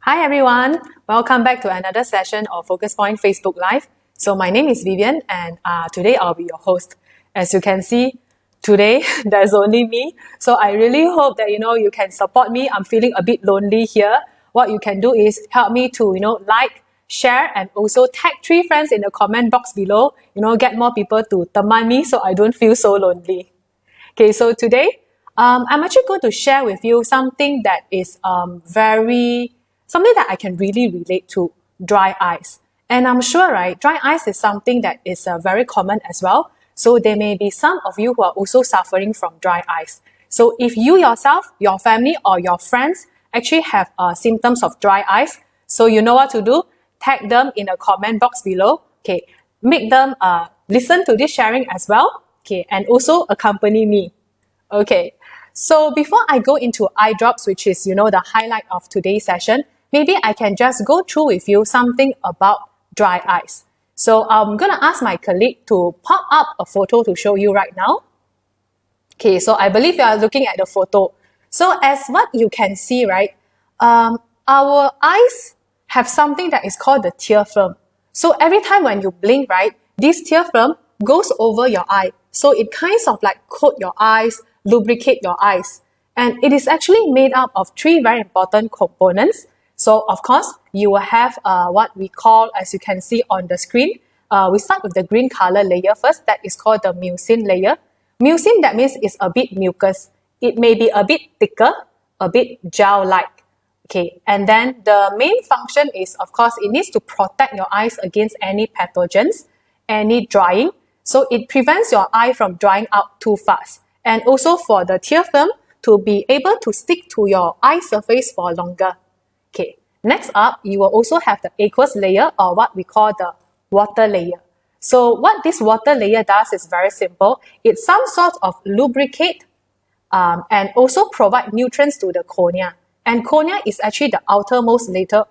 Hi everyone, welcome back to another session of Focus Point Facebook Live. So my name is Vivian and today I'll be your host. As you can see, today there's only me. So I really hope that you can support me. I'm feeling a bit lonely here. What you can do is help me to like, share and also tag 3 friends in the comment box below. Get more people to teman me so I don't feel so lonely. Okay, so today I'm actually going to share with you something that is something that I can really relate to, dry eyes. And I'm sure, right, dry eyes is something that is very common as well. So there may be some of you who are also suffering from dry eyes. So if you yourself, your family or your friends actually have symptoms of dry eyes, so you know what to do, tag them in the comment box below. Okay, make them listen to this sharing as well. Okay, and also accompany me. Okay, so before I go into eye drops, which is, the highlight of today's session, maybe I can just go through with you something about dry eyes. So I'm going to ask my colleague to pop up a photo to show you right now. Okay, so I believe you are looking at the photo. So as what you can see, right, our eyes have something that is called the tear film. So every time when you blink, right, this tear film goes over your eye. So it kinds of like coat your eyes, lubricate your eyes. And it is actually made up of 3 very important components. So of course, you will have what we call, as you can see on the screen, we start with the green color layer first. That is called the mucin layer. Mucin, that means it's a bit mucus. It may be a bit thicker, a bit gel-like. Okay, and then the main function is, of course, it needs to protect your eyes against any pathogens, any drying. So it prevents your eye from drying out too fast. And also for the tear film to be able to stick to your eye surface for longer. Okay, next up, you will also have the aqueous layer or what we call the water layer. So what this water layer does is very simple. It's some sort of lubricate and also provide nutrients to the cornea. And cornea is actually the outermost layer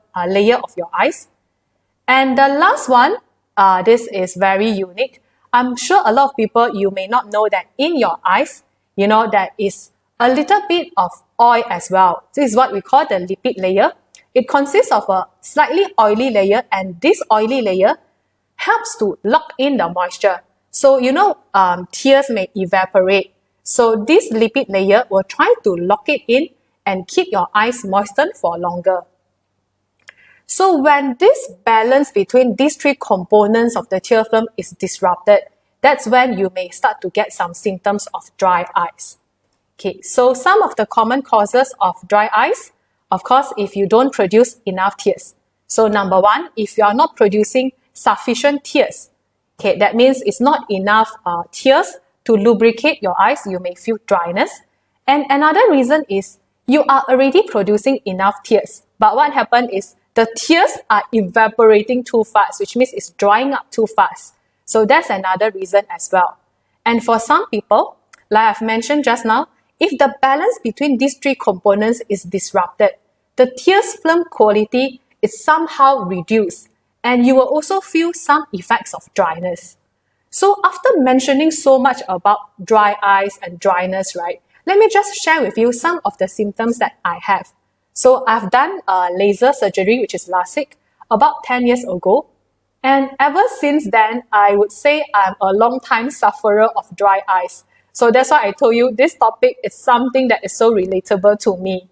of your eyes. And the last one, this is very unique. I'm sure a lot of people, you may not know that in your eyes, there is a little bit of oil as well. This is what we call the lipid layer. It consists of a slightly oily layer, and this oily layer helps to lock in the moisture. So, tears may evaporate. So this lipid layer will try to lock it in and keep your eyes moistened for longer. So when this balance between these 3 components of the tear film is disrupted, that's when you may start to get some symptoms of dry eyes. Okay, so some of the common causes of dry eyes, of course, if you don't produce enough tears. So number 1, if you are not producing sufficient tears, okay, that means it's not enough tears to lubricate your eyes, you may feel dryness. And another reason is you are already producing enough tears. But what happened is the tears are evaporating too fast, which means it's drying up too fast. So that's another reason as well. And for some people, like I've mentioned just now, if the balance between these 3 components is disrupted, the tears film quality is somehow reduced, and you will also feel some effects of dryness. So after mentioning so much about dry eyes and dryness, right, let me just share with you some of the symptoms that I have. So I've done laser surgery, which is LASIK, about 10 years ago. And ever since then, I would say I'm a long-time sufferer of dry eyes. So that's why I told you this topic is something that is so relatable to me.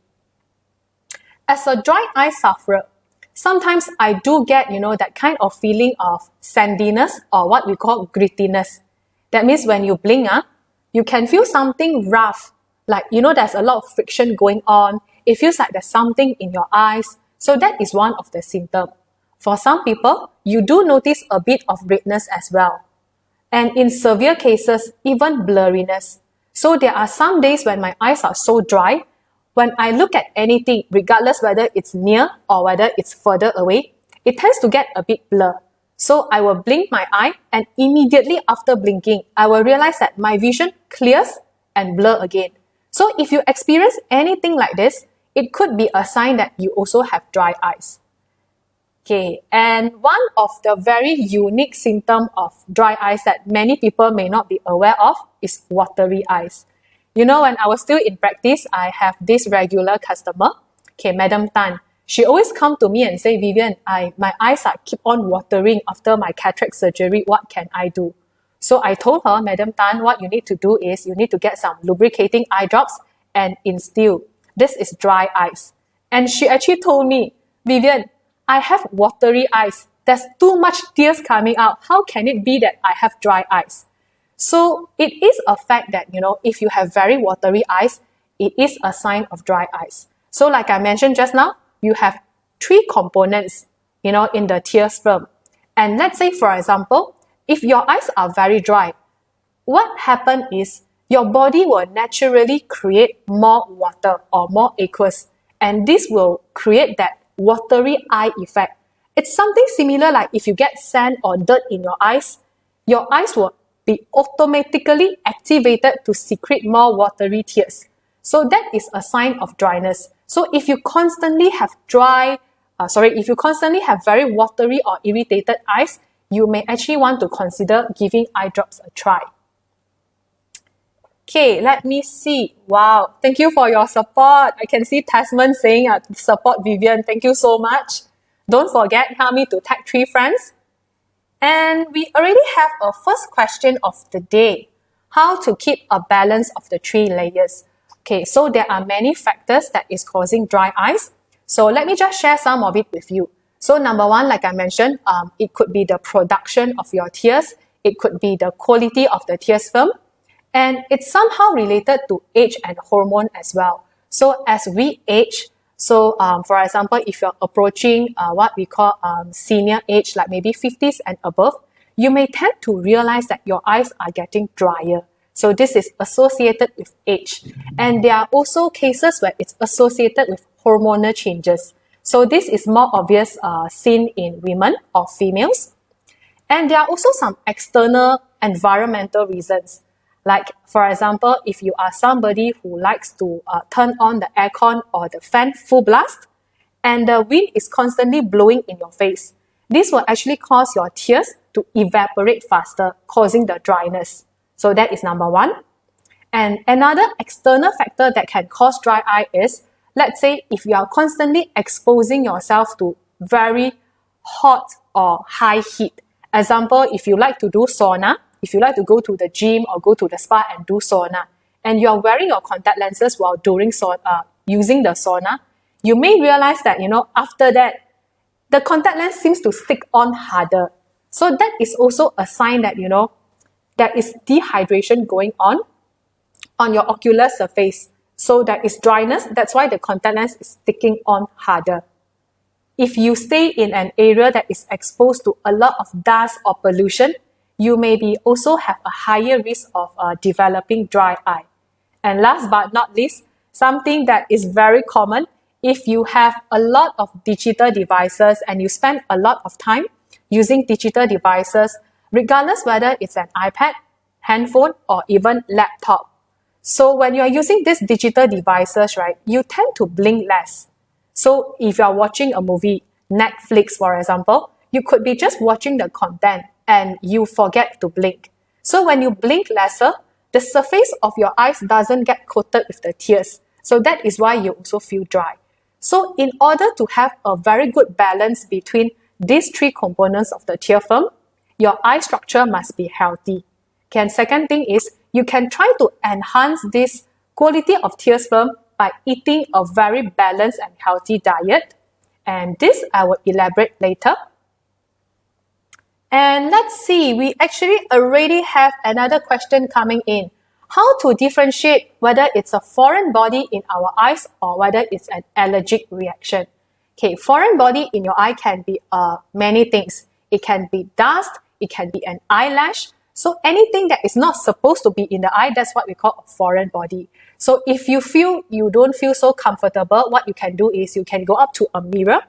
As a dry eye sufferer, sometimes I do get, that kind of feeling of sandiness or what we call grittiness. That means when you blink, you can feel something rough. Like, there's a lot of friction going on. It feels like there's something in your eyes. So that is one of the symptoms. For some people, you do notice a bit of redness as well. And in severe cases, even blurriness. So there are some days when my eyes are so dry, when I look at anything, regardless whether it's near or whether it's further away, it tends to get a bit blur. So I will blink my eye, and immediately after blinking, I will realize that my vision clears and blur again. So if you experience anything like this, it could be a sign that you also have dry eyes. Okay, and one of the very unique symptoms of dry eyes that many people may not be aware of is watery eyes. When I was still in practice, I have this regular customer, okay, Madam Tan. she always come to me and say, Vivian, my eyes are keep on watering after my cataract surgery. What can I do? So I told her, Madam Tan, what you need to do is you need to get some lubricating eye drops and instill. This is dry eyes. And she actually told me, Vivian, I have watery eyes. There's too much tears coming out. How can it be that I have dry eyes? So it is a fact that, if you have very watery eyes, it is a sign of dry eyes. So like I mentioned just now, you have 3 components, in the tears film. And let's say, for example, if your eyes are very dry, what happens is your body will naturally create more water or more aqueous. And this will create that watery eye effect. It's something similar like if you get sand or dirt in your eyes will be automatically activated to secrete more watery tears. So that is a sign of dryness. So if you constantly have very watery or irritated eyes, you may actually want to consider giving eye drops a try. Okay, let me see. Wow, thank you for your support. I can see Tasman saying support Vivian. Thank you so much. Don't forget, help me to tag 3 friends. And we already have our first question of the day. How to keep a balance of the 3 layers. Okay, so there are many factors that is causing dry eyes. So let me just share some of it with you. So number 1, like I mentioned, it could be the production of your tears. It could be the quality of the tears film. And it's somehow related to age and hormone as well. So as we age, for example, if you're approaching what we call senior age, like maybe 50s and above, you may tend to realize that your eyes are getting drier. So this is associated with age. And there are also cases where it's associated with hormonal changes. So this is more obvious seen in women or females. And there are also some external environmental reasons. Like, for example, if you are somebody who likes to turn on the aircon or the fan full blast, and the wind is constantly blowing in your face, this will actually cause your tears to evaporate faster, causing the dryness. So that is number 1. And another external factor that can cause dry eye is, let's say, if you are constantly exposing yourself to very hot or high heat. Example, if you like to do sauna, if you like to go to the gym or go to the spa and do sauna, and you are wearing your contact lenses while using the sauna, you may realize that, after that, the contact lens seems to stick on harder. So that is also a sign that, there is dehydration going on your ocular surface. So there is dryness. That's why the contact lens is sticking on harder. If you stay in an area that is exposed to a lot of dust or pollution, you may also have a higher risk of developing dry eye. And last but not least, something that is very common, if you have a lot of digital devices and you spend a lot of time using digital devices, regardless whether it's an iPad, handphone, or even laptop. So when you're using these digital devices, right, you tend to blink less. So if you're watching a movie, Netflix for example, you could be just watching the content and you forget to blink. So when you blink lesser, the surface of your eyes doesn't get coated with the tears. So that is why you also feel dry. So in order to have a very good balance between these 3 components of the tear film, your eye structure must be healthy. Okay, and second thing is, you can try to enhance this quality of tears film by eating a very balanced and healthy diet. And this I will elaborate later. And let's see, we actually already have another question coming in. How to differentiate whether it's a foreign body in our eyes or whether it's an allergic reaction? Okay, foreign body in your eye can be many things. It can be dust, it can be an eyelash. So anything that is not supposed to be in the eye, that's what we call a foreign body. So if you feel you don't feel so comfortable, what you can do is you can go up to a mirror,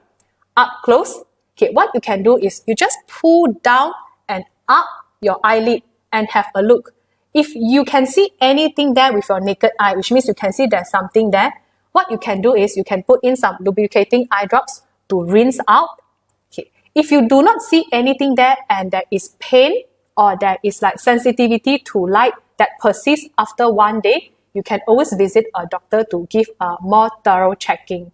up close. Okay, what you can do is you just pull down and up your eyelid and have a look. If you can see anything there with your naked eye, which means you can see there's something there, what you can do is you can put in some lubricating eye drops to rinse out. Okay. If you do not see anything there and there is pain or there is like sensitivity to light that persists after 1 day, you can always visit a doctor to give a more thorough checking.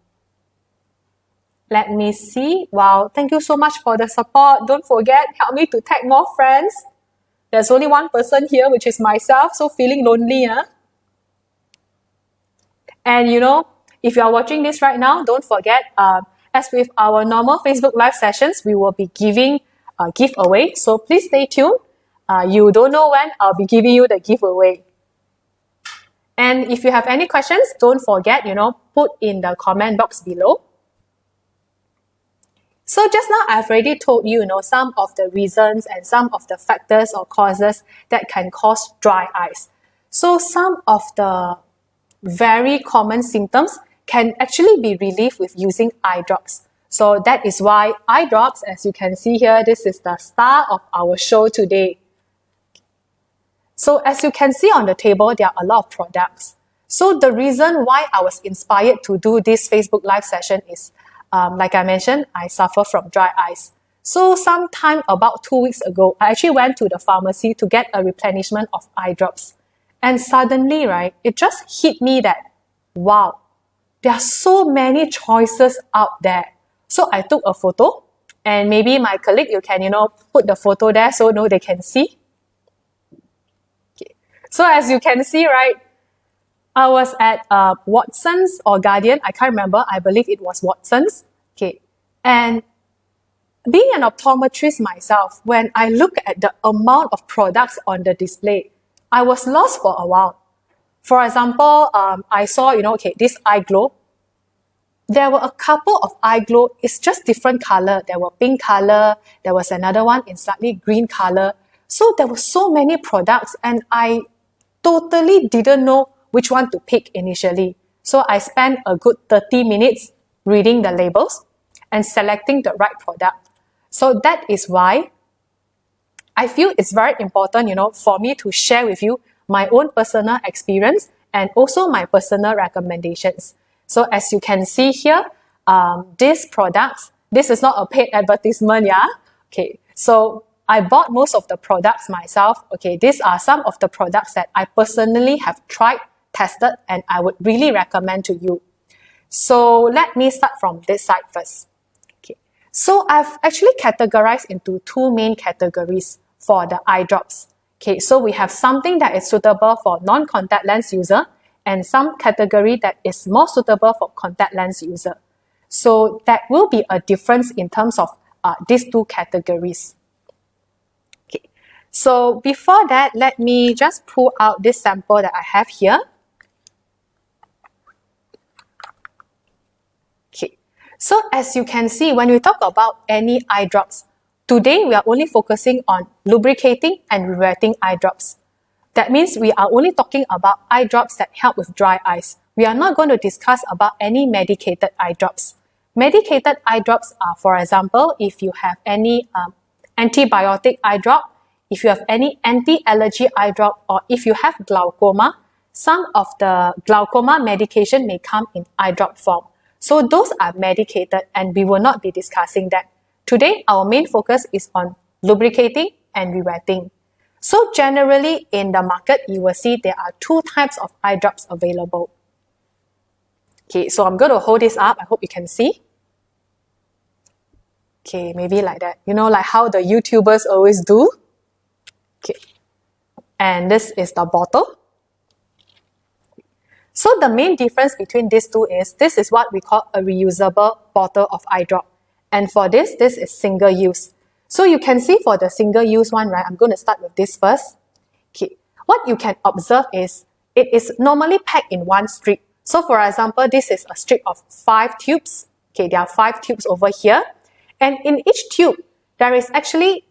Let me see. Wow, thank you so much for the support. Don't forget, help me to tag more friends. There's only one person here, which is myself, so feeling lonely, huh? And you know, if you are watching this right now, don't forget, as with our normal Facebook Live sessions, we will be giving a giveaway. So please stay tuned. You don't know when I'll be giving you the giveaway. And if you have any questions, don't forget, put in the comment box below. So just now, I've already told you, some of the reasons and some of the factors or causes that can cause dry eyes. So some of the very common symptoms can actually be relieved with using eye drops. So that is why eye drops, as you can see here, this is the star of our show today. So as you can see on the table, there are a lot of products. So the reason why I was inspired to do this Facebook Live session is, like I mentioned, I suffer from dry eyes. So sometime about 2 weeks ago, I actually went to the pharmacy to get a replenishment of eye drops. And suddenly, right, it just hit me that, wow, there are so many choices out there. So I took a photo, and maybe my colleague, you can, put the photo there so they can see. Okay. So as you can see, right, I was at Watson's or Guardian, I can't remember, I believe it was Watson's. Okay. And being an optometrist myself, when I look at the amount of products on the display, I was lost for a while. For example, I saw, this eye glow. There were a couple of eye glow. It's just different color. There were pink color. There was another one in slightly green color. So there were so many products, and I totally didn't know which one to pick initially. So I spent a good 30 minutes reading the labels and selecting the right product. So that is why I feel it's very important, for me to share with you my own personal experience and also my personal recommendations. So as you can see here, these products, this is not a paid advertisement, yeah? Okay, so I bought most of the products myself. Okay, these are some of the products that I personally have tried, tested, and I would really recommend to you. So let me start from this side first. Okay, so I've actually categorized into two main categories for the eye drops. Okay, so we have something that is suitable for non-contact lens user and some category that is more suitable for contact lens user. So that will be a difference in terms of these two categories. Okay, so before that, let me just pull out this sample that I have here. Okay, so as you can see, when we talk about any eye drops, today we are only focusing on lubricating and rewetting eye drops. That means we are only talking about eye drops that help with dry eyes. We are not going to discuss about any medicated eye drops. Medicated eye drops are, for example, if you have any antibiotic eye drop, if you have any anti-allergy eye drop, or if you have glaucoma, some of the glaucoma medication may come in eye drop form. So those are medicated, and we will not be discussing that. Today, our main focus is on lubricating and rewetting. So generally in the market, you will see there are two types of eye drops available. Okay, so I'm going to hold this up. I hope you can see. Okay, maybe like that. Like how the YouTubers always do. Okay, and this is the bottle. So the main difference between these two is this is what we call a reusable bottle of eye drop. And for this is single use. So you can see for the single use one, right? I'm going to start with this first. Okay. What you can observe is it is normally packed in one strip. So for example, this is a strip of 5 tubes. Okay, there are 5 tubes over here. And in each tube, there is actually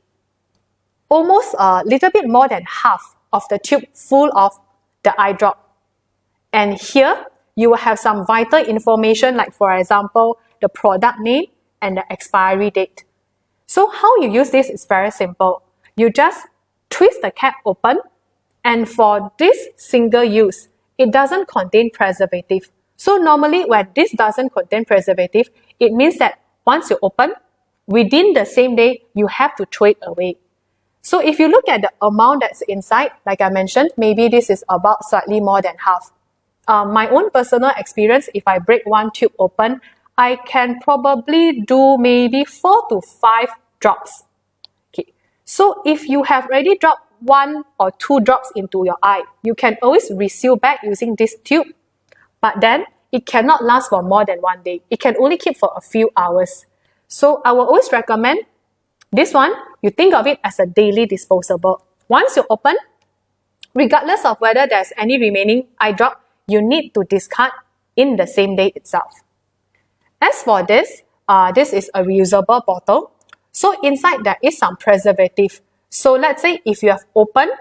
almost a little bit more than half of the tube full of the eye drop. And here, you will have some vital information like, for example, the product name and the expiry date. So how you use this is very simple. You just twist the cap open, and for this single use, it doesn't contain preservative. So normally when this doesn't contain preservative, it means that once you open, within the same day, you have to throw it away. So if you look at the amount that's inside, like I mentioned, maybe this is about slightly more than half. My own personal experience, if I break one tube open, I can probably do maybe 4 to 5 drops. Okay. So if you have already dropped 1 or 2 drops into your eye, you can always reseal back using this tube. But then it cannot last for more than 1 day. It can only keep for a few hours. So I will always recommend this one. You think of it as a daily disposable. Once you open, regardless of whether there's any remaining eye drop, you need to discard in the same day itself. As for this is a reusable bottle. So inside there is some preservative. So let's say if you have opened,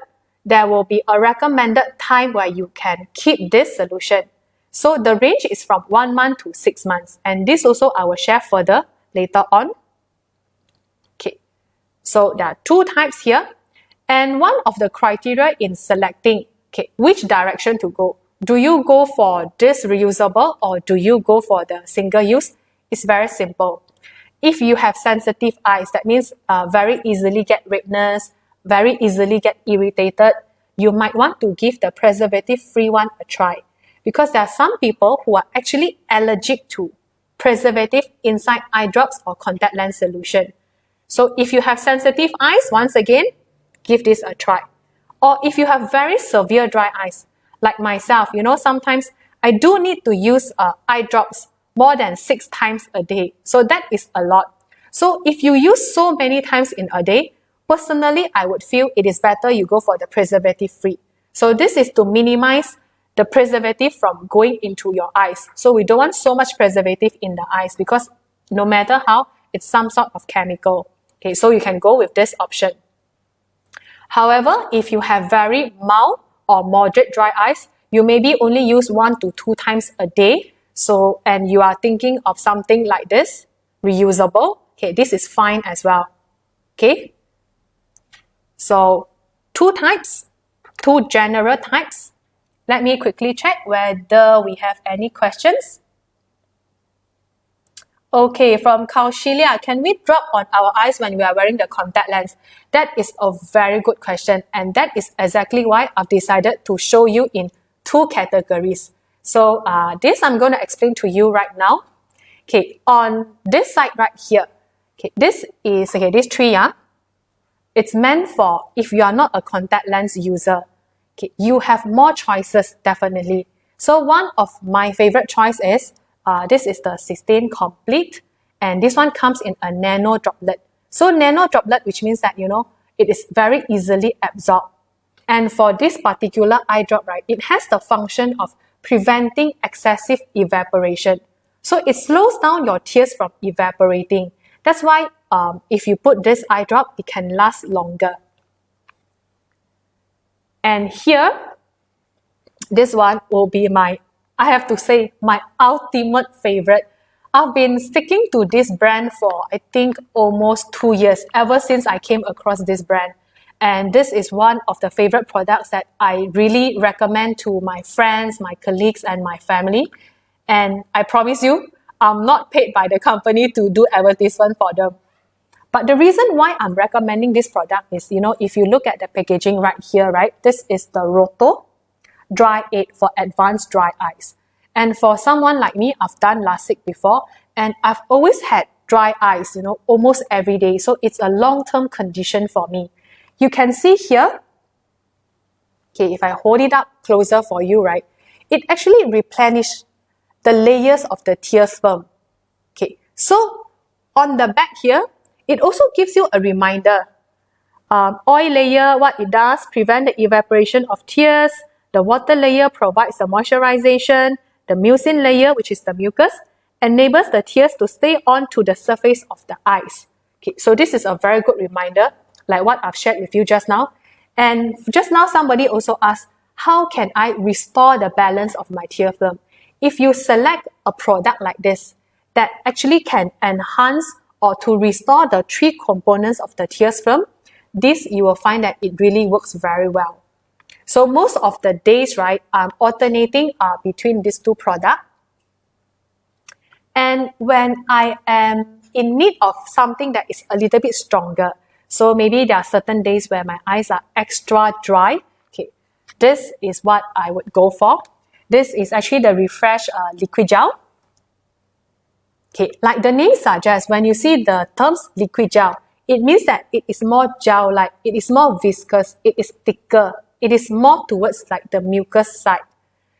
there will be a recommended time where you can keep this solution. So the range is from 1 month to 6 months. And this also I will share further later on. Okay. So there are 2 types here. And one of the criteria in selecting which direction to go. Do you go for this reusable or do you go for the single use? It's very simple. If you have sensitive eyes, that means very easily get redness, very easily get irritated, you might want to give the preservative-free one a try. Because there are some people who are actually allergic to preservative inside eye drops or contact lens solution. So if you have sensitive eyes, once again, give this a try. Or if you have very severe dry eyes, like myself, sometimes I do need to use eye drops more than 6 times a day. So that is a lot. So if you use so many times in a day, personally, I would feel it is better you go for the preservative-free. So this is to minimize the preservative from going into your eyes. So we don't want so much preservative in the eyes because no matter how, it's some sort of chemical. Okay, so you can go with this option. However, if you have very mild or moderate dry eyes, you maybe only use 1 to 2 times a day. So, and you are thinking of something like this, reusable. Okay, this is fine as well. Okay. So, 2 types, 2 general types. Let me quickly check whether we have any questions. Okay, from Kaushilia, can we drop on our eyes when we are wearing the contact lens? That is a very good question, and that is exactly why I've decided to show you in 2 categories. So this I'm going to explain to you right now. Okay, on this side right here, this is, this tree, it's meant for if you are not a contact lens user. Okay, you have more choices, definitely. So one of my favorite choice is, this is the Cysteine Complete, and this one comes in a nano droplet. So nano droplet, which means that, it is very easily absorbed. And for this particular eye drop, right, it has the function of preventing excessive evaporation. So it slows down your tears from evaporating. That's why if you put this eye drop, it can last longer. And here, this one will be my ultimate favorite. I've been sticking to this brand for, I think, almost 2 years, ever since I came across this brand. And this is one of the favorite products that I really recommend to my friends, my colleagues, and my family. And I promise you, I'm not paid by the company to do advertisement for them. But the reason why I'm recommending this product is, if you look at the packaging right here, right, this is the Roto Dry Aid for advanced dry eyes. And for someone like me, I've done LASIK before, and I've always had dry eyes, almost every day. So it's a long-term condition for me. You can see here, okay, if I hold it up closer for you, right, it actually replenishes the layers of the tears film. Okay, so on the back here, it also gives you a reminder. Oil layer, what it does, prevent the evaporation of tears. The water layer provides the moisturization. The mucin layer, which is the mucus, enables the tears to stay on to the surface of the eyes. Okay, so this is a very good reminder, like what I've shared with you just now. And just now, somebody also asked, how can I restore the balance of my tear film? If you select a product like this, that actually can enhance or to restore the 3 components of the tears film, this you will find that it really works very well. So most of the days, right, I'm alternating between these 2 products. And when I am in need of something that is a little bit stronger, so maybe there are certain days where my eyes are extra dry, okay, this is what I would go for. This is actually the Refresh Liquid Gel. Okay, like the name suggests, when you see the terms liquid gel, it means that it is more gel-like, it is more viscous, it is thicker, it is more towards like the mucus side.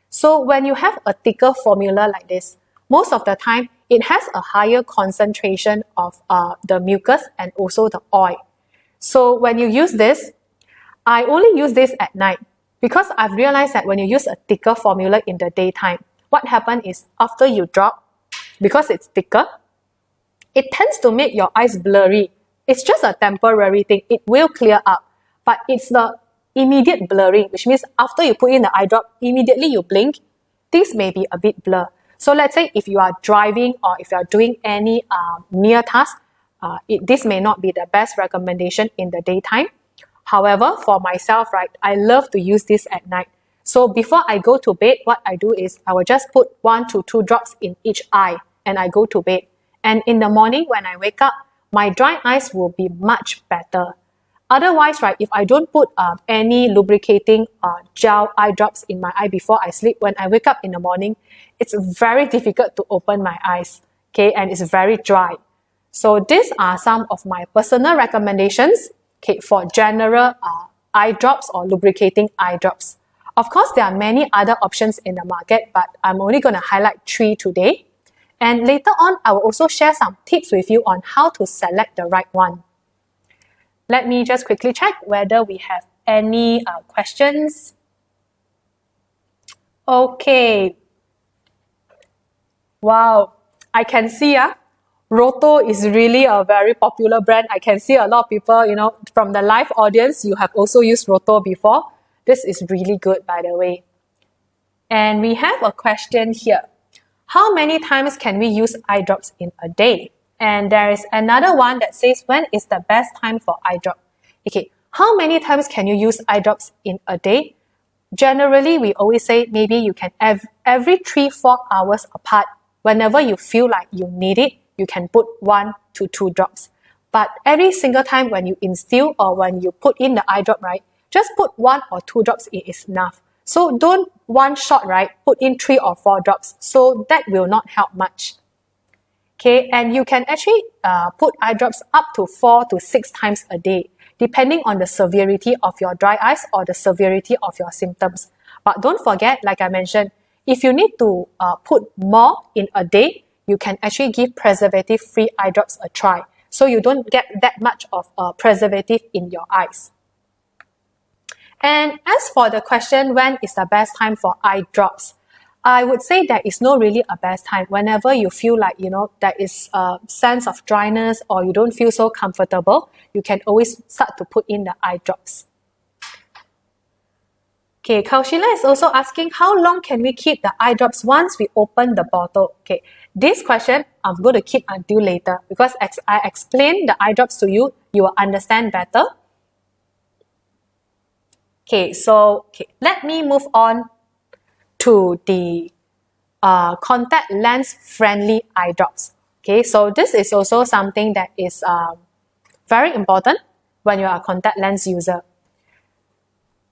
So when you have a thicker formula like this, most of the time, it has a higher concentration of the mucus and also the oil. So when you use this, I only use this at night because I've realized that when you use a thicker formula in the daytime, what happens is after you drop, because it's thicker, it tends to make your eyes blurry. It's just a temporary thing. It will clear up, but it's the immediate blurring, which means after you put in the eye drop, immediately you blink, things may be a bit blur. So let's say if you are driving or if you are doing any near task, this may not be the best recommendation in the daytime. However, for myself, right, I love to use this at night. So before I go to bed, what I do is I will just put 1 to 2 drops in each eye and I go to bed. And in the morning when I wake up, my dry eyes will be much better. Otherwise, right, if I don't put any lubricating gel eye drops in my eye before I sleep, when I wake up in the morning, it's very difficult to open my eyes, okay, and it's very dry. So these are some of my personal recommendations, okay, for general eye drops or lubricating eye drops. Of course, there are many other options in the market, but I'm only going to highlight 3 today. And later on, I will also share some tips with you on how to select the right one. Let me just quickly check whether we have any questions. Okay. Wow, I can see Roto is really a very popular brand. I can see a lot of people, from the live audience, you have also used Roto before. This is really good, by the way. And we have a question here. How many times can we use eye drops in a day? And there is another one that says, when is the best time for eye drop? Okay, how many times can you use eye drops in a day? Generally, we always say maybe you can every 3-4 hours apart. Whenever you feel like you need it, you can put 1 to 2 drops. But every single time when you instill or when you put in the eye drop, right, just put 1 or 2 drops, it is enough. So don't one shot, right, put in 3 or 4 drops. So that will not help much. Okay, and you can actually put eye drops up to 4 to 6 times a day, depending on the severity of your dry eyes or the severity of your symptoms. But don't forget, like I mentioned, if you need to put more in a day, you can actually give preservative-free eye drops a try. So you don't get that much of preservative in your eyes. And as for the question, when is the best time for eye drops? I would say there is no really a best time. Whenever you feel like, there is a sense of dryness or you don't feel so comfortable, you can always start to put in the eye drops. Okay, Kaushila is also asking, how long can we keep the eye drops once we open the bottle? Okay, this question I'm going to keep until later because as I explain the eye drops to you, you will understand better. Okay, so let me move on to the contact lens friendly eye drops. Okay, so this is also something that is very important when you are a contact lens user.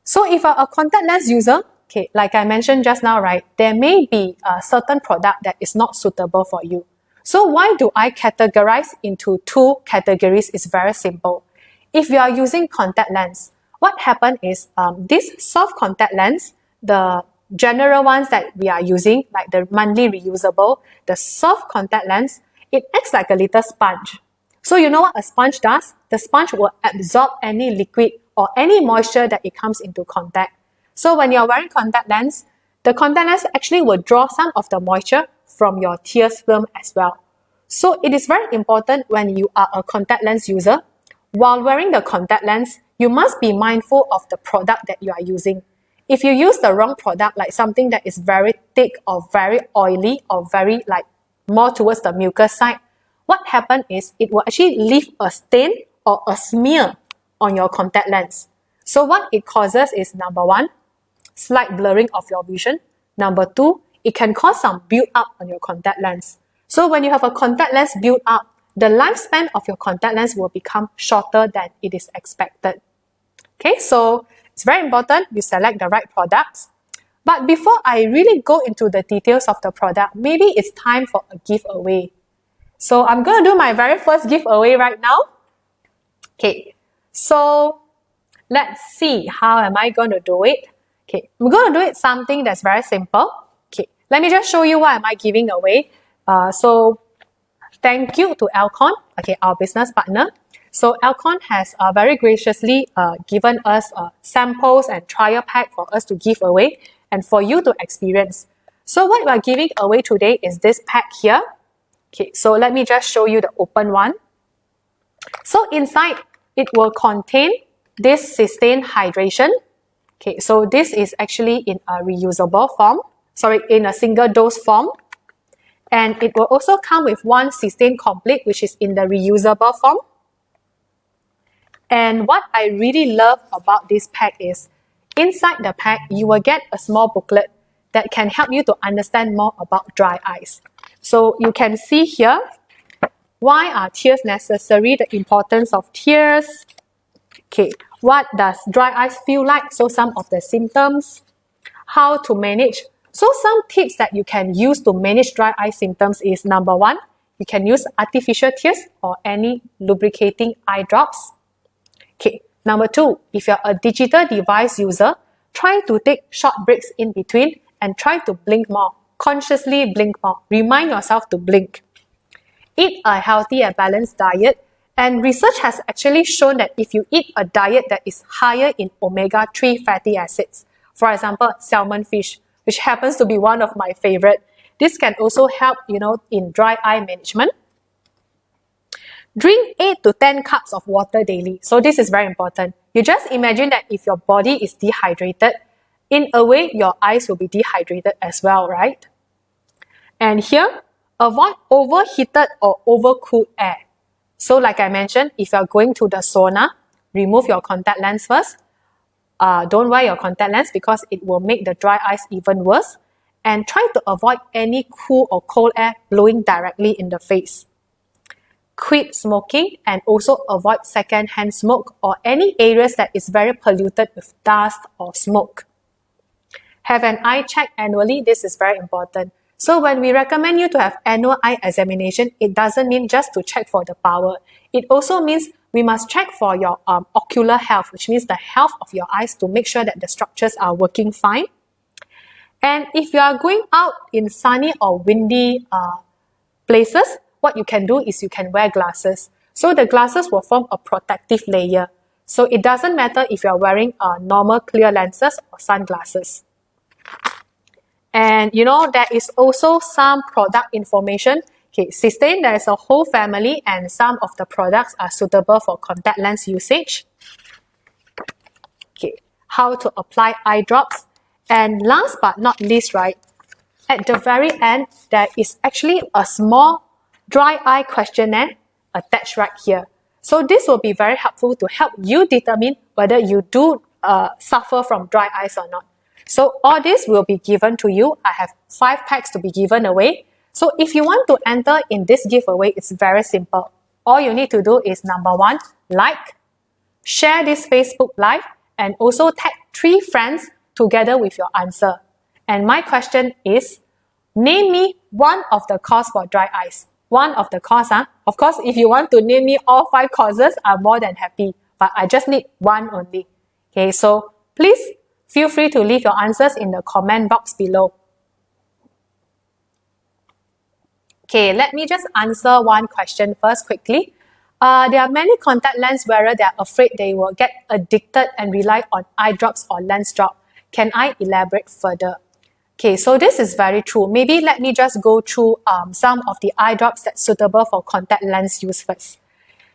So if you are a contact lens user, okay, like I mentioned just now, right, there may be a certain product that is not suitable for you. So why do I categorize into 2 categories? It's very simple. If you are using contact lens, what happens is this soft contact lens, the general ones that we are using, like the monthly reusable, the soft contact lens, it acts like a little sponge. So you know what a sponge does? The sponge will absorb any liquid or any moisture that it comes into contact. So when you're wearing contact lens, the contact lens actually will draw some of the moisture from your tears film as well. So it is very important when you are a contact lens user, while wearing the contact lens, you must be mindful of the product that you are using. If you use the wrong product, like something that is very thick or very oily or very more towards the mucus side, what happens is it will actually leave a stain or a smear on your contact lens. So what it causes is, number 1, slight blurring of your vision. Number 2, it can cause some build up on your contact lens. So when you have a contact lens build up, the lifespan of your contact lens will become shorter than it is expected. Okay, so it's very important you select the right products. But before I really go into the details of the product, maybe it's time for a giveaway. So I'm going to do my very first giveaway right now. Okay, so let's see how am I going to do it. Okay, we're going to do it something that's very simple. Okay, let me just show you what am I giving away. So thank you to Alcon, okay, our business partner. So Alcon has very graciously given us samples and trial pack for us to give away and for you to experience. So what we are giving away today is this pack here. Okay, so let me just show you the open one. So inside, it will contain this Cysteine Hydration. Okay, so this is actually in a reusable form, in a single dose form. And it will also come with one Cysteine Complete, which is in the reusable form. And what I really love about this pack is, inside the pack, you will get a small booklet that can help you to understand more about dry eyes. So you can see here, why are tears necessary, the importance of tears. Okay, what does dry eyes feel like? So some of the symptoms, how to manage. So some tips that you can use to manage dry eye symptoms is number one, you can use artificial tears or any lubricating eye drops. Okay, number two, if you're a digital device user, try to take short breaks in between and try to blink more. Consciously blink more. Remind yourself to blink. Eat a healthy and balanced diet. And research has actually shown that if you eat a diet that is higher in omega-3 fatty acids, for example, salmon fish, which happens to be one of my favorite, this can also help, in dry eye management. Drink 8 to 10 cups of water daily. So this is very important. You just imagine that if your body is dehydrated, in a way, your eyes will be dehydrated as well, right? And here, avoid overheated or overcooled air. So like I mentioned, if you're going to the sauna, remove your contact lens first. Don't wear your contact lens because it will make the dry eyes even worse. And try to avoid any cool or cold air blowing directly in the face. Quit smoking and also avoid second-hand smoke or any areas that is very polluted with dust or smoke. Have an eye check annually. This is very important. So when we recommend you to have annual eye examination, it doesn't mean just to check for the power. It also means we must check for your ocular health, which means the health of your eyes to make sure that the structures are working fine. And if you are going out in sunny or windy places, what you can do is you can wear glasses. So the glasses will form a protective layer. So it doesn't matter if you are wearing normal clear lenses or sunglasses. And there is also some product information. Okay, Cysteine, there is a whole family and some of the products are suitable for contact lens usage. Okay, how to apply eye drops. And last but not least, right, at the very end, there is actually a small dry eye questionnaire attached right here. So this will be very helpful to help you determine whether you do suffer from dry eyes or not. So all this will be given to you. I have 5 packs to be given away. So if you want to enter in this giveaway, it's very simple. All you need to do is number 1, like, share this Facebook Live, and also tag 3 friends together with your answer. And my question is, name me one of the cause for dry eyes. One of the cause, Of course, if you want to name me all 5 causes, I'm more than happy. But I just need one only. Okay, so please feel free to leave your answers in the comment box below. Okay, let me just answer one question first quickly. There are many contact lens wearers that are afraid they will get addicted and rely on eye drops or lens drop. Can I elaborate further? Okay, so this is very true. Maybe let me just go through some of the eye drops that's suitable for contact lens use first.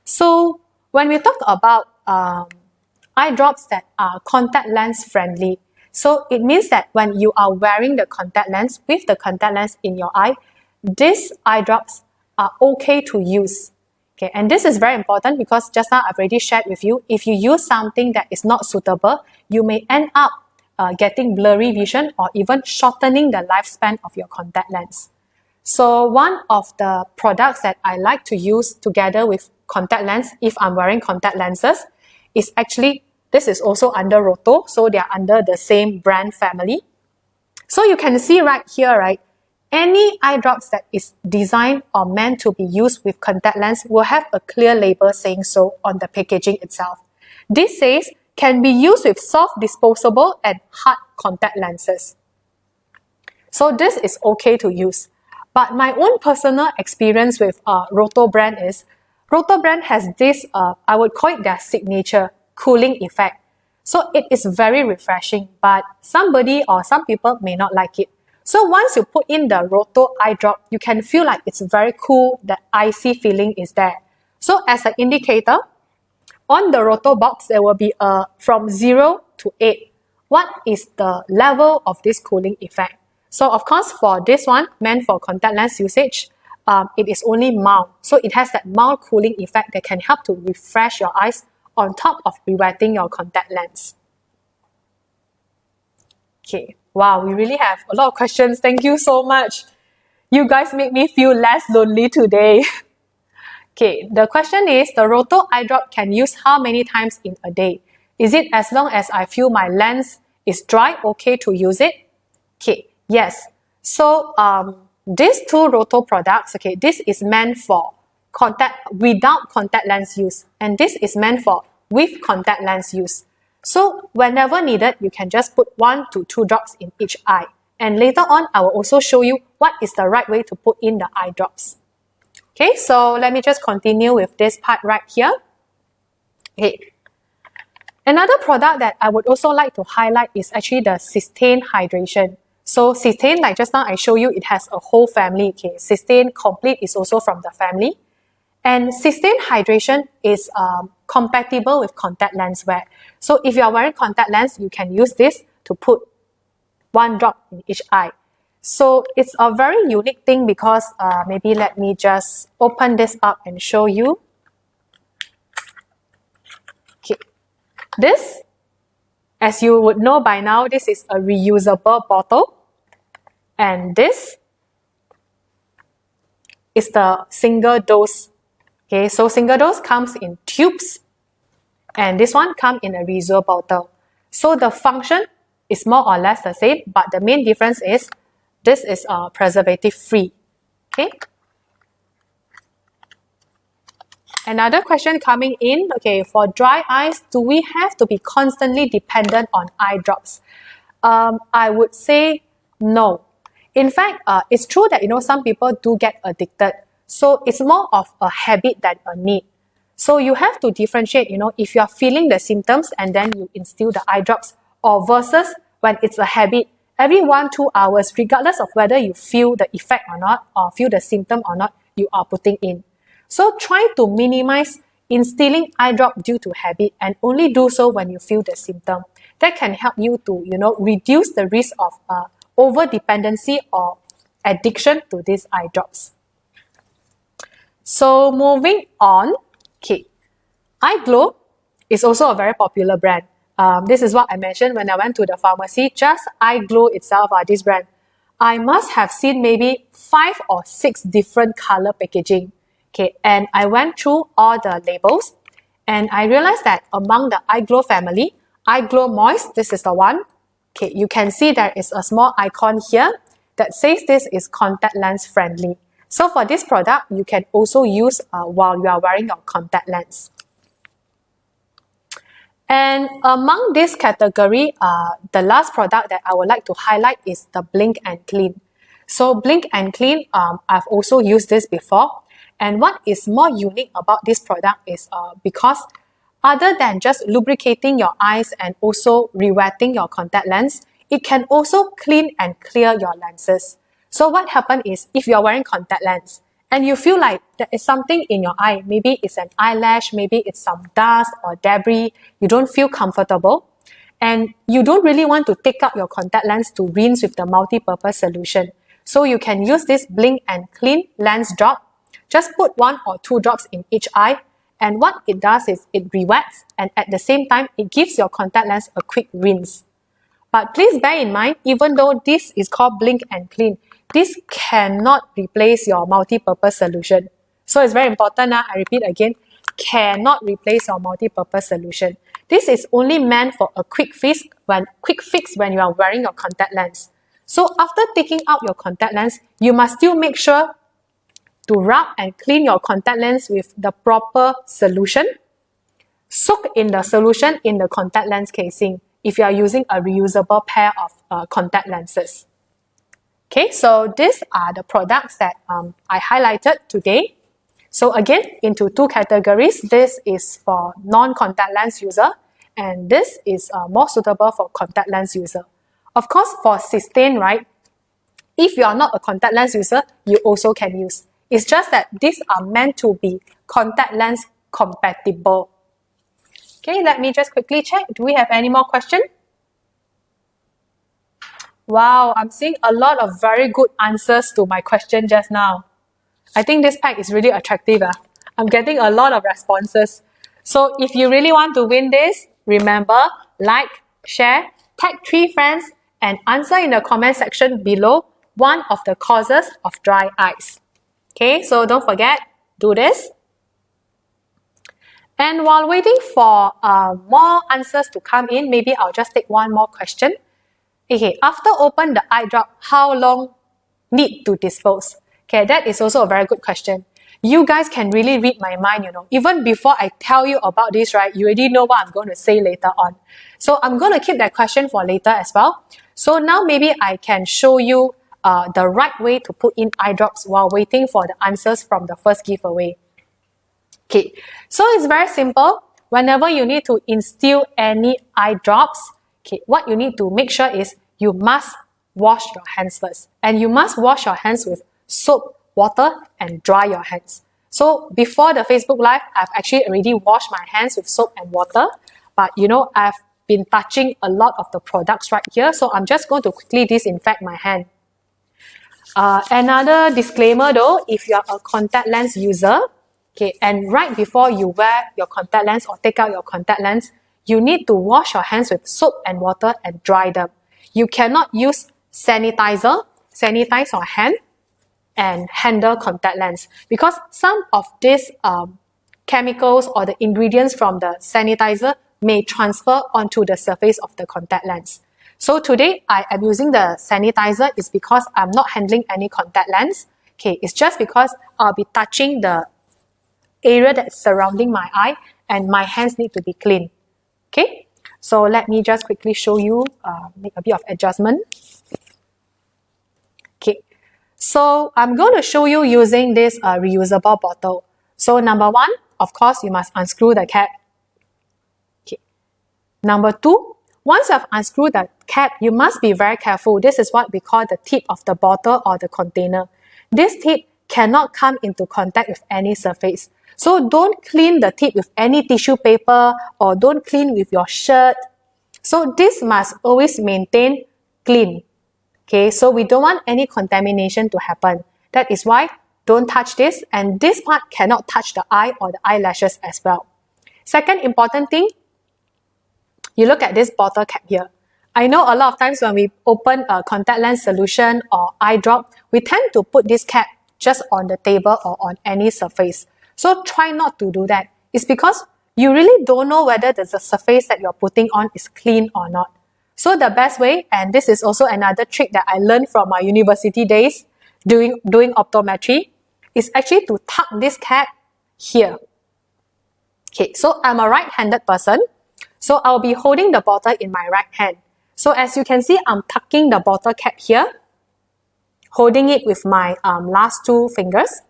So when we talk about eye drops that are contact lens friendly, so it means that when you are wearing the contact lens with the contact lens in your eye, these eye drops are okay to use. Okay, and this is very important because just now I've already shared with you, if you use something that is not suitable, you may end up getting blurry vision or even shortening the lifespan of your contact lens. So one of the products that I like to use together with contact lens, if I'm wearing contact lenses, is actually, this is also under Roto, so they are under the same brand family. So you can see right here, right, any eye drops that is designed or meant to be used with contact lens will have a clear label saying so on the packaging itself. This says can be used with soft disposable and hard contact lenses. So this is okay to use. But my own personal experience with Roto brand is, Roto brand has this, I would call it their signature cooling effect. So it is very refreshing, but somebody or some people may not like it. So once you put in the Roto eye drop, you can feel like it's very cool, the icy feeling is there. So as an indicator, on the Roto box, there will be a from 0 to 8. What is the level of this cooling effect? So of course, for this one, meant for contact lens usage, it is only mild. So it has that mild cooling effect that can help to refresh your eyes on top of rewetting your contact lens. Okay, wow, we really have a lot of questions. Thank you so much. You guys make me feel less lonely today. Okay, the question is, the Roto eye drop can use how many times in a day? Is it as long as I feel my lens is dry, okay to use it? Okay, yes. So these two Roto products, okay, this is meant for without contact lens use, and this is meant for with contact lens use. So whenever needed, you can just put 1 to 2 drops in each eye. And later on, I will also show you what is the right way to put in the eye drops. Okay, so let me just continue with this part right here. Okay. Another product that I would also like to highlight is actually the Cysteine Hydration. So Cysteine, like just now I show you, it has a whole family. Okay, Cysteine Complete is also from the family. And Cysteine Hydration is compatible with contact lens wear. So if you are wearing contact lens, you can use this to put 1 drop in each eye. So it's a very unique thing because maybe let me just open this up and show you. Okay. This, as you would know by now, this is a reusable bottle. And this is the single dose. Okay, so single dose comes in tubes. And this one comes in a reusable bottle. So the function is more or less the same, but the main difference is this is preservative free. Okay. Another question coming in, okay, for dry eyes, do we have to be constantly dependent on eye drops? I would say no. In fact, it's true that, some people do get addicted. So it's more of a habit than a need. So you have to differentiate, if you are feeling the symptoms and then you instill the eye drops, or versus when it's a habit, every 1-2 hours, regardless of whether you feel the effect or not, or feel the symptom or not, you are putting in. So try to minimize instilling eye drop due to habit and only do so when you feel the symptom. That can help you to, reduce the risk of over-dependency or addiction to these eye drops. So moving on, okay, iGlow is also a very popular brand. This is what I mentioned when I went to the pharmacy. Just iGlow itself, this brand, I must have seen maybe 5 or 6 different color packaging. Okay, and I went through all the labels and I realized that among the iGlow family, iGlow Moist, this is the one. Okay, you can see there is a small icon here that says this is contact lens friendly. So for this product, you can also use while you are wearing your contact lens. And among this category, the last product that I would like to highlight is the Blink and Clean. So Blink and Clean, I've also used this before. And what is more unique about this product is because other than just lubricating your eyes and also rewetting your contact lens, it can also clean and clear your lenses. So what happens is, if you're wearing contact lens and you feel like there is something in your eye, maybe it's an eyelash, maybe it's some dust or debris, you don't feel comfortable, and you don't really want to take out your contact lens to rinse with the multi-purpose solution. So you can use this Blink and Clean lens drop. Just put 1 or 2 drops in each eye, and what it does is it rewets, and at the same time, it gives your contact lens a quick rinse. But please bear in mind, even though this is called Blink and Clean, this cannot replace your multi-purpose solution. So it's very important, I repeat again, cannot replace your multi-purpose solution. This is only meant for a quick fix when you are wearing your contact lens. So after taking out your contact lens, you must still make sure to rub and clean your contact lens with the proper solution. Soak in the solution in the contact lens casing if you are using a reusable pair of contact lenses. Okay, so these are the products that I highlighted today. So again, into two categories. This is for non-contact lens user, and this is more suitable for contact lens user. Of course, for Cysteine, right, if you are not a contact lens user, you also can use. It's just that these are meant to be contact lens compatible. Okay, let me just quickly check. Do we have any more questions? Wow, I'm seeing a lot of very good answers to my question just now. I think this pack is really attractive. I'm getting a lot of responses. So if you really want to win this, remember, like, share, tag 3 friends, and answer in the comment section below one of the causes of dry eyes. Okay, so don't forget, do this. And while waiting for more answers to come in, maybe I'll just take one more question. Okay, after open the eye drop, how long need to dispose? Okay, that is also a very good question. You guys can really read my mind, you know. Even before I tell you about this, right, you already know what I'm going to say later on. So I'm going to keep that question for later as well. So now maybe I can show you the right way to put in eye drops while waiting for the answers from the first giveaway. Okay, so it's very simple. Whenever you need to instill any eye drops, okay, what you need to make sure is you must wash your hands first. And you must wash your hands with soap, water, and dry your hands. So before the Facebook Live, I've actually already washed my hands with soap and water. But you know, I've been touching a lot of the products right here. So I'm just going to quickly disinfect my hand. Another disclaimer though, if you are a contact lens user, okay, and right before you wear your contact lens or take out your contact lens, you need to wash your hands with soap and water and dry them. You cannot use sanitize your hand and handle contact lens because some of these chemicals or the ingredients from the sanitizer may transfer onto the surface of the contact lens. So today I am using the sanitizer is because I'm not handling any contact lens. Okay, it's just because I'll be touching the area that's surrounding my eye and my hands need to be clean. Okay, so let me just quickly show you, make a bit of adjustment. Okay, so I'm going to show you using this reusable bottle. So number one, of course, you must unscrew the cap. Okay. Number two, once you have unscrewed the cap, you must be very careful. This is what we call the tip of the bottle or the container. This tip cannot come into contact with any surface. So don't clean the tip with any tissue paper or don't clean with your shirt. So this must always maintain clean. Okay, so we don't want any contamination to happen. That is why don't touch this, and this part cannot touch the eye or the eyelashes as well. Second important thing, you look at this bottle cap here. I know a lot of times when we open a contact lens solution or eye drop, we tend to put this cap just on the table or on any surface. So try not to do that. It's because you really don't know whether the surface that you're putting on is clean or not. So the best way, and this is also another trick that I learned from my university days doing optometry, is actually to tuck this cap here. Okay, so I'm a right-handed person, so I'll be holding the bottle in my right hand. So as you can see, I'm tucking the bottle cap here, holding it with my last two fingers.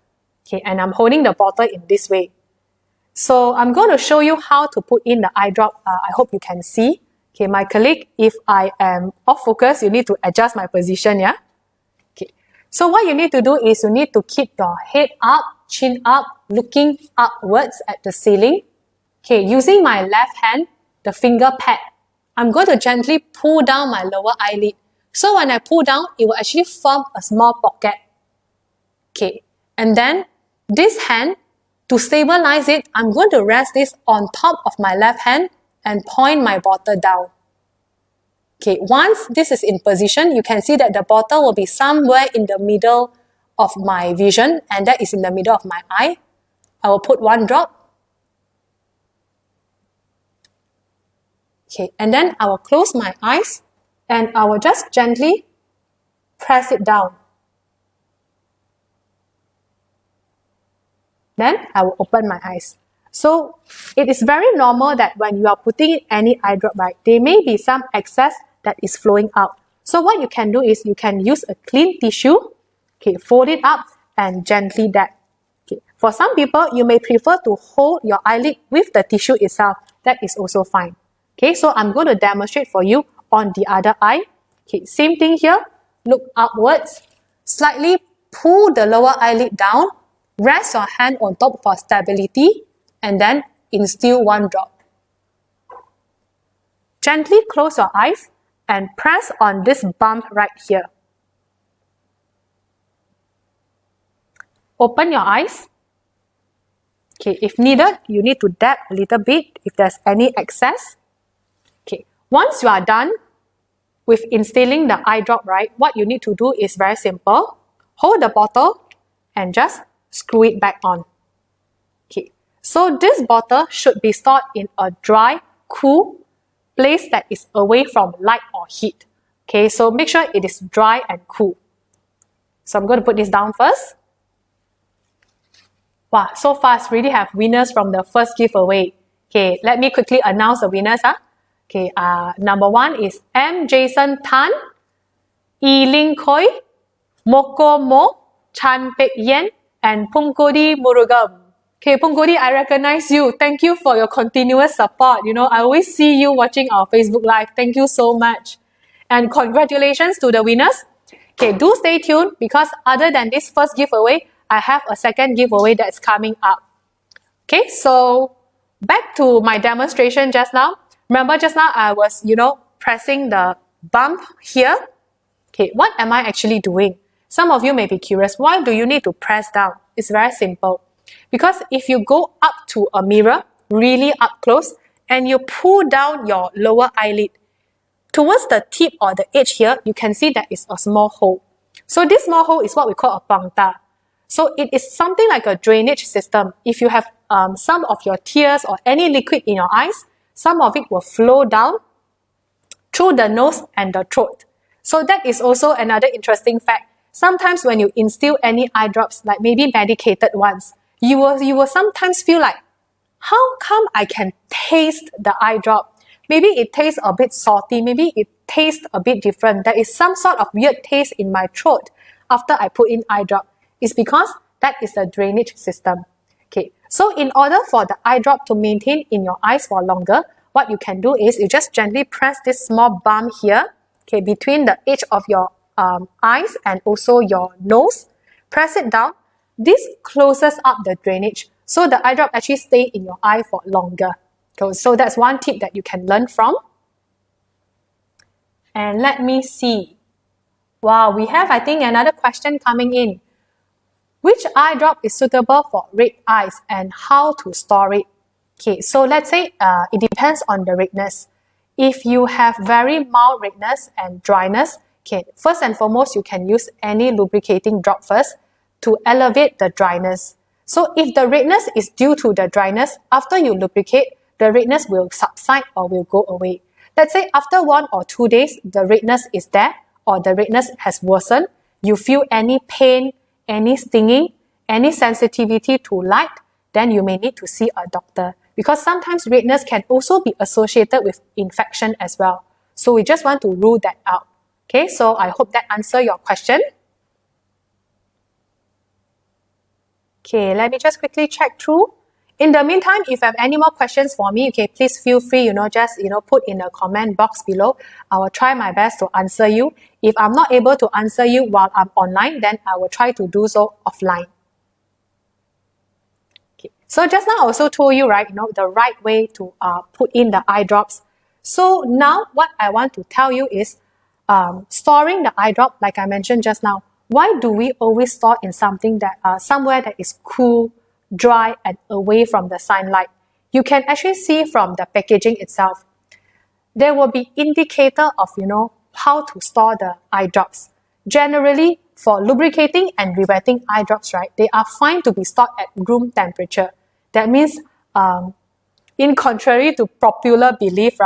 Okay, and I'm holding the bottle in this way. So I'm going to show you how to put in the eye drop. I hope you can see. Okay, my colleague, if I am off focus, you need to adjust my position, yeah? Okay, so what you need to do is you need to keep your head up, chin up, looking upwards at the ceiling. Okay, using my left hand, the finger pad, I'm going to gently pull down my lower eyelid. So when I pull down, it will actually form a small pocket. Okay, and then this hand, to stabilize it, I'm going to rest this on top of my left hand and point my bottle down. Okay, once this is in position, you can see that the bottle will be somewhere in the middle of my vision, and that is in the middle of my eye. I will put one drop. Okay, and then I will close my eyes and I will just gently press it down. Then I will open my eyes. So it is very normal that when you are putting in any eye drop, right, there may be some excess that is flowing out. So what you can do is you can use a clean tissue, okay, fold it up and gently dab. Okay. For some people, you may prefer to hold your eyelid with the tissue itself. That is also fine. Okay, so I'm going to demonstrate for you on the other eye. Okay, same thing here. Look upwards. Slightly pull the lower eyelid down. Rest your hand on top for stability. And then instill one drop. Gently close your eyes and press on this bump right here. Open your eyes. Okay, if needed, you need to dab a little bit if there's any excess. Okay, once you are done with instilling the eye drop, right, what you need to do is very simple. Hold the bottle and just screw it back on. Okay, so this bottle should be stored in a dry, cool place that is away from light or heat. Okay, so make sure it is dry and cool. So I'm going to put this down first. Wow, so fast, really have winners from the first giveaway. Okay, let me quickly announce the winners. Okay, number 1 is M. Jason Tan, E. Ling Koi, Moko Mo, Chan Pek Yen, and Pungkodi Murugam. Okay, Pungkodi, I recognize you. Thank you for your continuous support. You know, I always see you watching our Facebook Live. Thank you so much. And congratulations to the winners. Okay, do stay tuned because other than this first giveaway, I have a second giveaway that's coming up. Okay, so back to my demonstration just now. Remember just now I was, pressing the bump here. Okay, what am I actually doing? Some of you may be curious, why do you need to press down? It's very simple. Because if you go up to a mirror, really up close, and you pull down your lower eyelid, towards the tip or the edge here, you can see that it's a small hole. So this small hole is what we call a puncta. So it is something like a drainage system. If you have some of your tears or any liquid in your eyes, some of it will flow down through the nose and the throat. So that is also another interesting fact. Sometimes when you instill any eye drops, like maybe medicated ones, you will sometimes feel like, how come I can taste the eye drop? Maybe it tastes a bit salty, maybe it tastes a bit different. There is some sort of weird taste in my throat after I put in eye drop. It's because that is the drainage system. Okay, so in order for the eye drop to maintain in your eyes for longer, what you can do is you just gently press this small bump here, okay, between the edge of your eyes and also your nose. Press it down. This closes up the drainage, so the eye drop actually stay in your eye for longer. Okay, so that's one tip that you can learn from. And let me see. Wow, we have, I think, another question coming in. Which eye drop is suitable for red eyes and how to store it? Okay, so let's say it depends on the redness. If you have very mild redness and dryness, okay, first and foremost, you can use any lubricating drop first to elevate the dryness. So if the redness is due to the dryness, after you lubricate, the redness will subside or will go away. Let's say after 1 or 2 days, the redness is there or the redness has worsened, you feel any pain, any stinging, any sensitivity to light, then you may need to see a doctor. Because sometimes redness can also be associated with infection as well. So we just want to rule that out. Okay, so I hope that answers your question. Okay, let me just quickly check through. In the meantime, if you have any more questions for me, okay, please feel free, just, put in the comment box below. I will try my best to answer you. If I'm not able to answer you while I'm online, then I will try to do so offline. Okay, so just now I also told you, right, the right way to put in the eye drops. So now what I want to tell you is storing the eye drop, like I mentioned just now. Why do we always store in something that somewhere that is cool, dry, and away from the sunlight? You can actually see from the packaging itself. There will be indicator of, how to store the eye drops. Generally, for lubricating and rewetting eye drops, right, they are fine to be stored at room temperature. That means, in contrary to popular belief,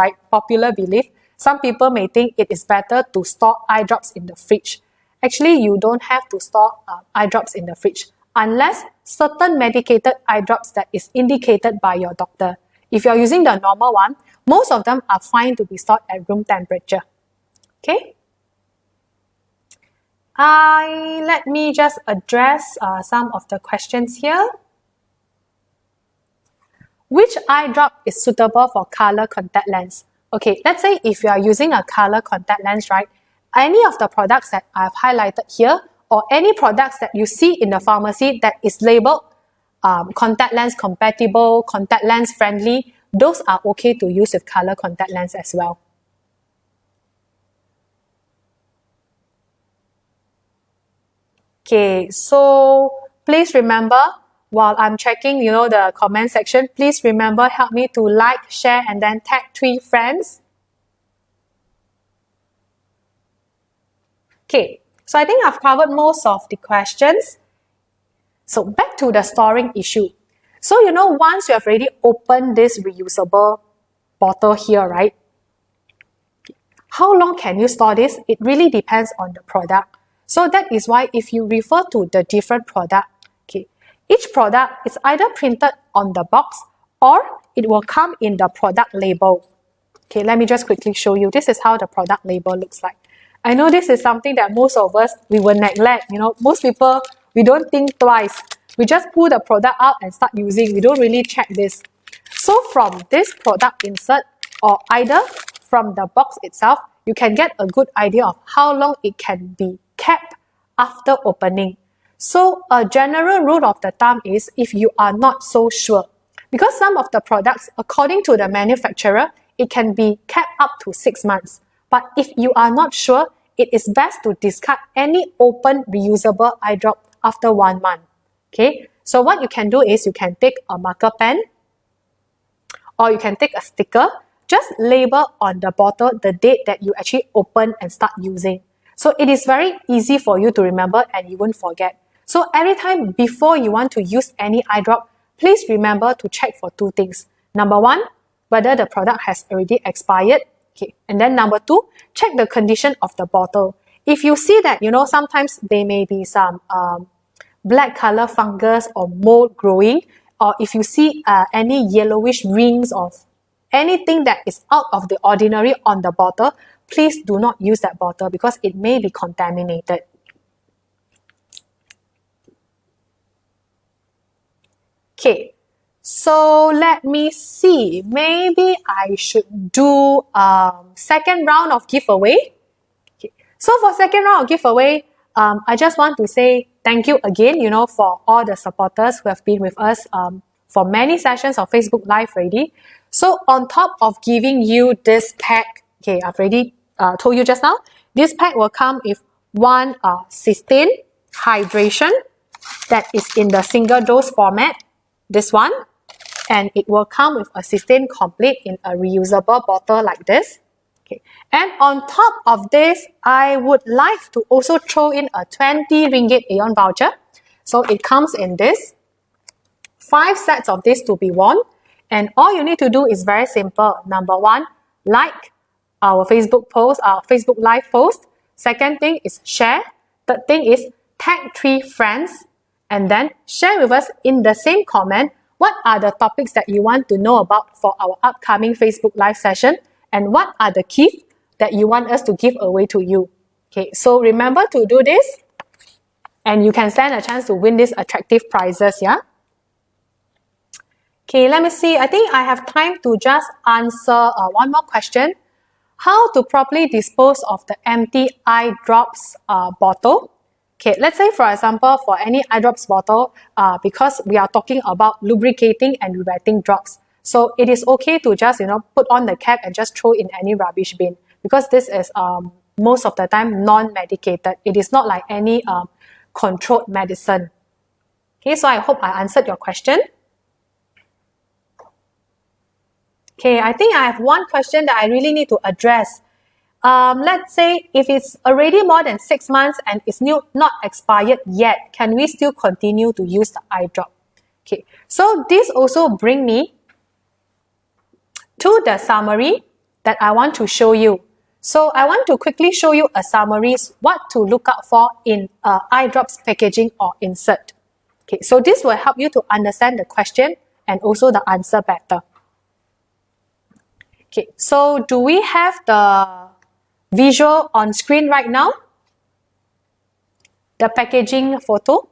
some people may think it is better to store eye drops in the fridge. actually you don't have to store eye drops in the fridge unless certain medicated eye drops that is indicated by your doctor. If you're using the normal one, most of them are fine to be stored at room temperature. Okay? Let me just address some of the questions here. Which eye drop is suitable for color contact lens? Okay, let's say if you are using a color contact lens, right? Any of the products that I've highlighted here or any products that you see in the pharmacy that is labeled contact lens compatible, contact lens friendly, those are okay to use with color contact lens as well. Okay, so please remember, while I'm checking, the comment section, please remember, help me to like, share, and then tag 3 friends. Okay, so I think I've covered most of the questions. So back to the storing issue. So, once you have already opened this reusable bottle here, right? How long can you store this? It really depends on the product. So that is why if you refer to the different product, okay, each product is either printed on the box or it will come in the product label. Okay, let me just quickly show you. This is how the product label looks like. I know this is something that most of us, we will neglect. Most people, we don't think twice. We just pull the product out and start using. We don't really check this. So from this product insert or either from the box itself, you can get a good idea of how long it can be kept after opening. So a general rule of the thumb is if you are not so sure, because some of the products, according to the manufacturer, it can be kept up to 6 months. But if you are not sure, it is best to discard any open reusable eye drop after 1 month. Okay, so what you can do is you can take a marker pen or you can take a sticker, just label on the bottle the date that you actually open and start using. So it is very easy for you to remember and you won't forget. So every time before you want to use any eye drop, please remember to check for 2 things. Number 1, whether the product has already expired. Okay. And then number 2, check the condition of the bottle. If you see that, sometimes there may be some black color fungus or mold growing, or if you see any yellowish rings of anything that is out of the ordinary on the bottle, please do not use that bottle because it may be contaminated. Okay, so let me see. Maybe I should do second round of giveaway. Okay. So for second round of giveaway, I just want to say thank you again, for all the supporters who have been with us for many sessions of Facebook Live already. So on top of giving you this pack, okay, I've already told you just now, this pack will come with one Cysteine Hydration that is in the single dose format, this one, and it will come with a Cysteine Complete in a reusable bottle like this. Okay. And on top of this, I would like to also throw in a 20 ringgit Aeon voucher. So it comes in this, 5 sets of this to be won. And all you need to do is very simple. Number 1, like our Facebook post, our Facebook Live post. Second thing is share. Third thing is tag 3 friends. And then share with us in the same comment what are the topics that you want to know about for our upcoming Facebook Live session and what are the gifts that you want us to give away to you. Okay, so remember to do this and you can stand a chance to win these attractive prizes, yeah? Okay, let me see. I think I have time to just answer one more question. How to properly dispose of the empty eye drops bottle? Okay, let's say for example, for any eye drops bottle, because we are talking about lubricating and rewetting drops. So it is okay to just, put on the cap and just throw in any rubbish bin because this is most of the time non-medicated. It is not like any controlled medicine. Okay, so I hope I answered your question. Okay, I think I have one question that I really need to address. Let's say if it's already more than 6 months and it's not expired yet, can we still continue to use the eye drop? Okay, so this also brings me to the summary that I want to show you. So I want to quickly show you a summary what to look out for in eye drops packaging or insert. Okay, so this will help you to understand the question and also the answer better. Okay, so do we have the visual on screen right now? The packaging photo?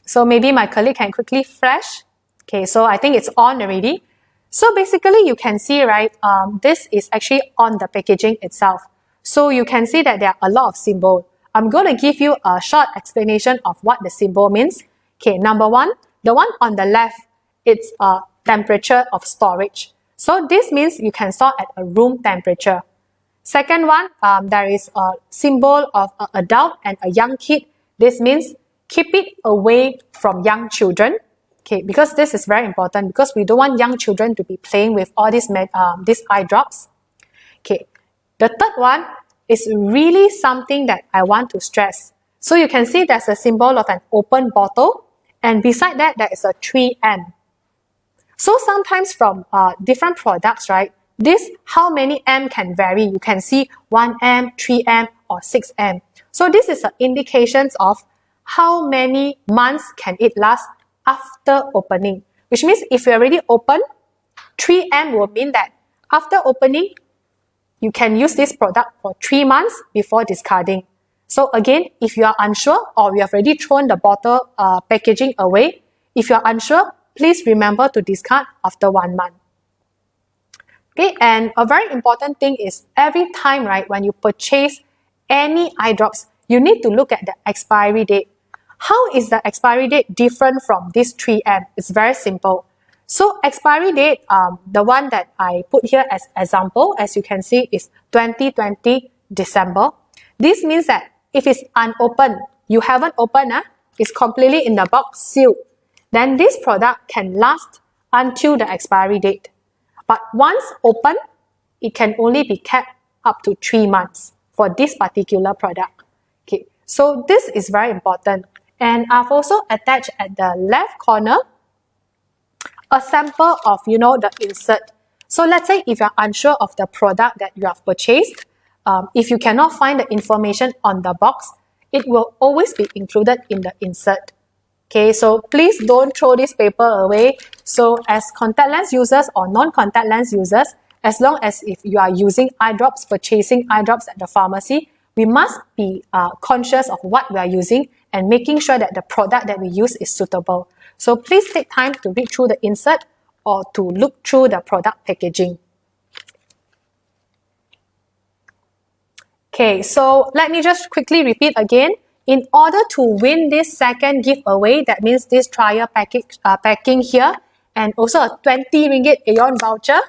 So maybe my colleague can quickly flash. Okay, so I think it's on already. So basically you can see, right, this is actually on the packaging itself. So you can see that there are a lot of symbols. I'm going to give you a short explanation of what the symbol means. Okay, number one, the one on the left, it's a temperature of storage. So this means you can store at a room temperature. Second one, there is a symbol of an adult and a young kid. This means keep it away from young children. Okay, because this is very important because we don't want young children to be playing with all these eye drops. Okay, the third one is really something that I want to stress. So you can see there's a symbol of an open bottle, and beside that there is a 3M. So sometimes from different products, right, this how many M can vary. You can see 1M, 3M or 6M. So this is an indication of how many months can it last after opening. Which means if you already open, 3M will mean that after opening, you can use this product for 3 months before discarding. So again, if you are unsure or you have already thrown the bottle packaging away, if you are unsure, please remember to discard after 1 month. Okay, and a very important thing is every time, right, when you purchase any eye drops, you need to look at the expiry date. How is the expiry date different from this 3M? It's very simple. So expiry date, the one that I put here as example, as you can see, is 2020 December. This means that if it's unopened, you haven't opened, it's completely in the box sealed, then this product can last until the expiry date. But once opened, it can only be kept up to 3 months for this particular product. Okay, so this is very important. And I've also attached at the left corner a sample of, the insert. So let's say if you're unsure of the product that you have purchased, if you cannot find the information on the box, it will always be included in the insert. Okay, so please don't throw this paper away. So as contact lens users or non-contact lens users, as long as if you are using eye drops, purchasing eye drops at the pharmacy, we must be conscious of what we are using and making sure that the product that we use is suitable. So please take time to read through the insert or to look through the product packaging. Okay, so let me just quickly repeat again. In order to win this second giveaway, that means this trial packing here, and also a 20 ringgit Aeon voucher.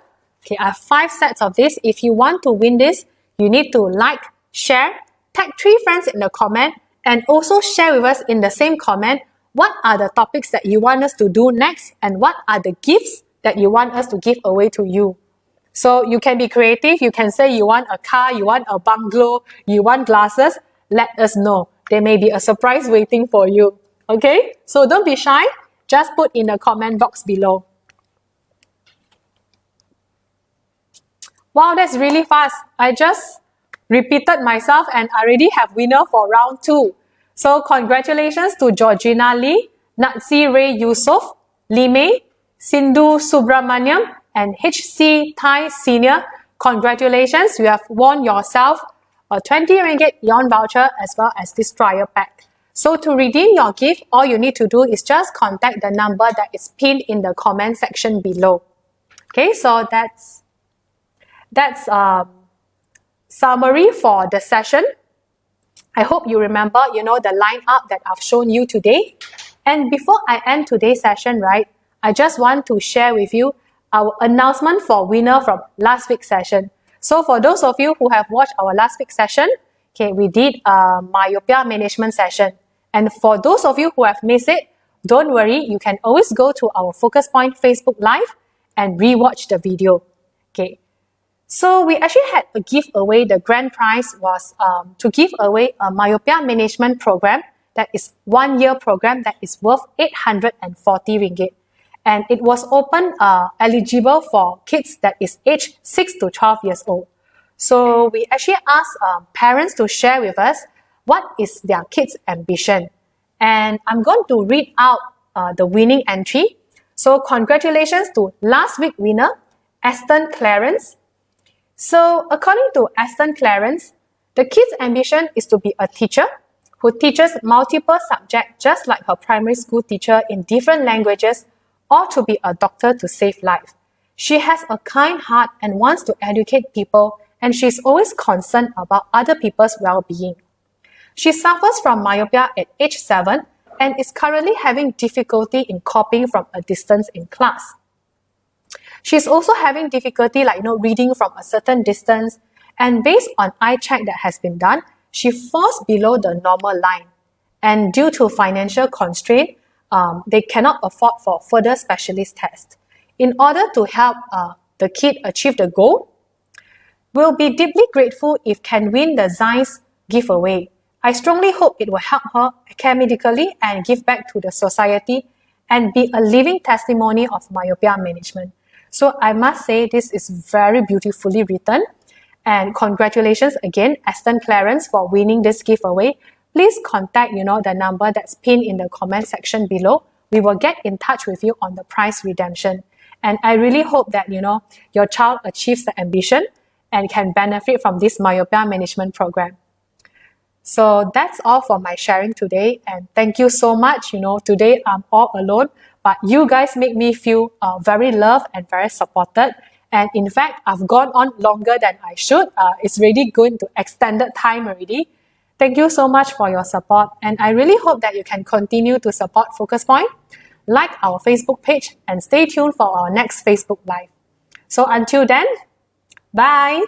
Okay, I have 5 sets of this. If you want to win this, you need to like, share, tag 3 friends in the comment, and also share with us in the same comment what are the topics that you want us to do next and what are the gifts that you want us to give away to you. So you can be creative. You can say you want a car, you want a bungalow, you want glasses. Let us know. There may be a surprise waiting for you. Okay? So don't be shy. Just put in the comment box below. Wow, that's really fast. I just repeated myself and I already have winner for round 2. So congratulations to Georgina Lee, Natsi Ray Yusof, Lee Mei, Sindhu Subramaniam, and HC Thai Senior. Congratulations, you have won yourself a 20 ringgit Aeon voucher as well as this trial pack. So to redeem your gift, all you need to do is just contact the number that is pinned in the comment section below. Okay, so that's summary for the session. I hope you remember, the lineup that I've shown you today. And before I end today's session, right, I just want to share with you our announcement for winner from last week's session. So for those of you who have watched our last week's session, okay, we did a myopia management session. And for those of you who have missed it, don't worry, you can always go to our Focus Point Facebook Live and rewatch the video. Okay. So we actually had a giveaway. The grand prize was to give away a myopia management program that is 1-year program that is worth 840 ringgit. And it was open eligible for kids that is aged 6 to 12 years old. So we actually asked parents to share with us what is their kids' ambition. And I'm going to read out the winning entry. So congratulations to last week winner, Aston Clarence. So according to Aston Clarence, the kid's ambition is to be a teacher who teaches multiple subjects just like her primary school teacher in different languages, or to be a doctor to save life. She has a kind heart and wants to educate people, and she's always concerned about other people's well-being. She suffers from myopia at age 7 and is currently having difficulty in copying from a distance in class. She's also having difficulty reading from a certain distance, and based on eye check that has been done, she falls below the normal line. And due to financial constraint, they cannot afford for further specialist tests. In order to help the kid achieve the goal, we'll be deeply grateful if can win the Zeiss giveaway. I strongly hope it will help her academically and give back to the society and be a living testimony of myopia management. So I must say this is very beautifully written. And congratulations again, Aston Clarence, for winning this giveaway. Please contact, the number that's pinned in the comment section below. We will get in touch with you on the prize redemption. And I really hope that, your child achieves the ambition and can benefit from this myopia management program. So that's all for my sharing today. And thank you so much. Today I'm all alone, but you guys make me feel very loved and very supported. And in fact, I've gone on longer than I should. It's really going to extended time already. Thank you so much for your support. And I really hope that you can continue to support Focus Point, like our Facebook page, and stay tuned for our next Facebook Live. So until then, bye!